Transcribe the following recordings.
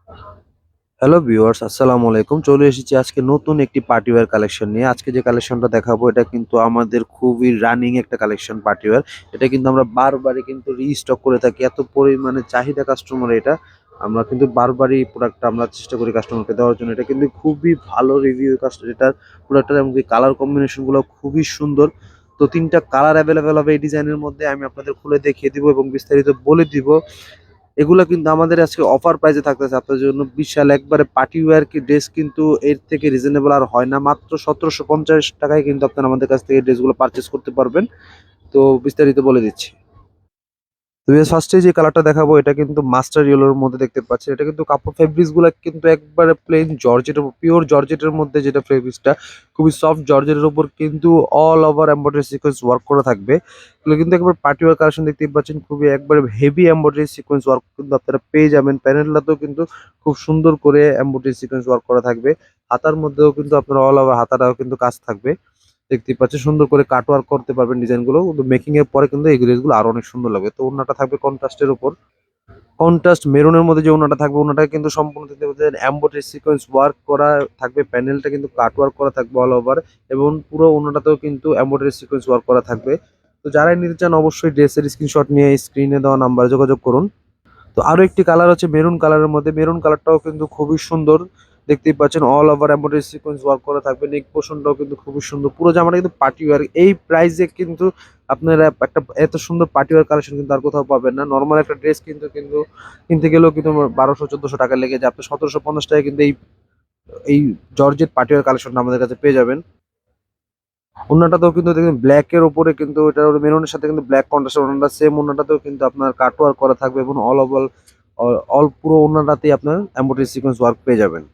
Hello viewers, আসসালামু আলাইকুম। চলে এসেছি আজকে নতুন একটি পার্টি ওয়্যার কালেকশন নিয়ে। আজকে যে কালেকশনটা দেখাবো এটা কিন্তু আমাদের খুবই রানিং একটা কালেকশন পার্টি ওয়্যার। এটা কিন্তু আমরা বারবারই কিন্তু রিস্টক করে থাকি, এত পরিমাণে চাহিদা কাস্টমার এটা। আমরা কিন্তু বারবারই প্রোডাক্টটা আমরা চেষ্টা করি কাস্টমারকে দেওয়ার জন্য। এটা কিন্তু খুবই ভালো রিভিউ এটার প্রোডাক্টের, এমনকি কালার কম্বিনেশনগুলো খুবই সুন্দর। তো ৩টা কালার অ্যাভেলেবেল হবে এই ডিজাইনের মধ্যে। আমি আপনাদের খুলে দেখিয়ে দিব এবং বিস্তারিত বলে দিব। এগুলা কিন্তু আমাদের আজকে অফার প্রাইসে থাকতেছে আপনাদের জন্য বিশাল একবারে পার্টি ওয়্যার কি ড্রেস, কিন্তু এর থেকে রিজনেবল আর হয় না। মাত্র ১৭৫০ টাকায় কিন্তু আপনারা আমাদের কাছ থেকে ড্রেসগুলো পারচেস করতে পারবেন। তো বিস্তারিত বলে দিচ্ছি। তো ফার্স্টে যে কালারটা দেখাবো এটা কিন্তু মাস্টার ইয়েলোর মধ্যে দেখতে পাচ্ছেন। এটা কিন্তু কাপড় ফেব্রিক্স গুলা কিন্তু একবারে প্লেন জর্জেটের, পিওর জর্জেটের মধ্যে, যেটা ফেব্রিক্সটা খুবই সফট জর্জেটের উপর কিন্তু all over embroidery sequence work করা থাকবে। এগুলো কিন্তু একবার পার্টি ওয়্যার কালেকশন দেখতেই পাচ্ছেন, খুবই একবারে হেভি এমব্রয়ডারি সিকোয়েন্স ওয়ার্ক কিন্তু আপনারা পেয়ে যাবেন। প্যানেলটাতেও কিন্তু খুব সুন্দর করে এমব্রয়ডারি সিকোয়েন্স ওয়ার্ক করা থাকবে। হাতার মধ্যেও কিন্তু আপনার অল ওভার হাতাটাও কিন্তু কাজ থাকবে। দেখতেই পাচ্ছেন সুন্দর করে কাট ওয়ার্ক করতে পারবেন ডিজাইনগুলো। কিন্তু মেকিং এর পরে কিন্তু এই ড্রেসগুলো আরো অনেক সুন্দর লাগবে। তো ওড়নাটা থাকবে কন্ট্রাস্টের উপর, কন্ট্রাস্ট মেরুনের মধ্যে যে ওড়নাটা থাকবে, ওড়নাটা কিন্তু সম্পূর্ণ দেখতে পাচ্ছেন এমব্রয়ডারি সিকোয়েন্স ওয়ার্ক করা থাকবে। প্যানেলটা কিন্তু কাট ওয়ার্ক করা থাকবে অল ওভার, এবং পুরো ওড়নাটাতেও কিন্তু এমব্রয়ডারি সিকোয়েন্স ওয়ার্ক করা থাকবে। তো যারাই নিতে চান অবশ্যই ড্রেসের স্ক্রিনশট নিয়ে স্ক্রিনে দেওয়া নাম্বারে যোগাযোগ করুন। তো আরো একটি কালার হচ্ছে মেরুন কালারের মধ্যে। মেরুন কালারটাও কিন্তু খুবই সুন্দর, দেখতেই পাচ্ছেন all over embroidery sequence work করা থাকবে। নেক পোর্শনটাও কিন্তু খুবই সুন্দর। পুরো জামাটা কিন্তু পার্টি ওয়্যার। এই প্রাইসে কিন্তু আপনারা একটা এত সুন্দর পার্টি ওয়্যার কালেকশন কিন্তু আর কোথাও পাবেন না। নর্মাল একটা ড্রেস কিন্তু কিন্তু কিনতে গেলেও কিন্তু ১২০০-১৪০০ টাকা লেগে যায়। আপনি ১৭৫০ টাকায় কিন্তু এই এই জর্জেট পার্টি ওয়্যার কালেকশনটা আমাদের কাছে পেয়ে যাবেন। ওড়নাটাতেও কিন্তু দেখবেন ব্ল্যাক এর উপরে কিন্তু এটা মেরুনের সাথে কিন্তু ব্ল্যাক কন্ট্রাস্ট ওড়নাটা সেম। ওড়নাটাতেও কিন্তু আপনার কাট ওয়ার্ক করা থাকবে, এবং অল ওভার অল পুরো ওড়নাটাতেই আপনার এমব্রয়ডারি সিকোয়েন্স ওয়ার্ক পেয়ে যাবেন।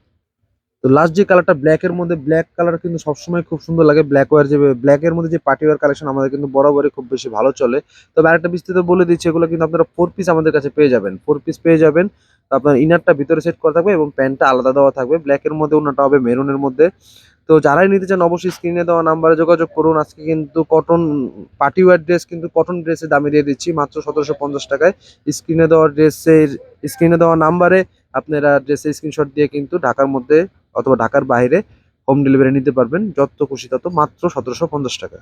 তো লাস্ট যে কালারটা ব্ল্যাক এর মধ্যে, ব্ল্যাক কালার কিন্তু সবসময় খুব সুন্দর লাগে। ব্ল্যাক ওয়্যার যে ব্ল্যাক এর মধ্যে যে পার্টি ওয়্যার কালেকশন আমাদের কিন্তু বরাবরই খুব বেশি ভালো চলে। তবে আরেকটা বিস্তারিত বলে দিচ্ছি, এগুলো কিন্তু আপনারা 4 পিস আমাদের কাছে পেয়ে যাবেন। 4 পিস পেয়ে যাবেন। তো আপনার ইনারটা ভিতরে সেট করা থাকবে এবং প্যান্টটা আলাদা দেওয়া থাকবে। ব্ল্যাক এর মধ্যে ওড়নাটা হবে মেরুনের মধ্যে। তো যারাই নিতে চান অবশ্যই স্ক্রিনে দেওয়া নাম্বারে যোগাযোগ করুন। আজকে কিন্তু কটন পার্টি ওয়্যার ড্রেস কিন্তু কটন ড্রেসের দামে দিয়ে দিচ্ছি মাত্র ১৭৫০ টাকায়। স্ক্রিনে দেওয়া নাম্বারে আপনারা ড্রেসের স্ক্রিনশট দিয়ে কিন্তু ঢাকার মধ্যে অথবা ঢাকার বাইরে হোম ডেলিভারি নিতে পারবেন। যত খুশি তত, মাত্র ১৭৫০ টাকা।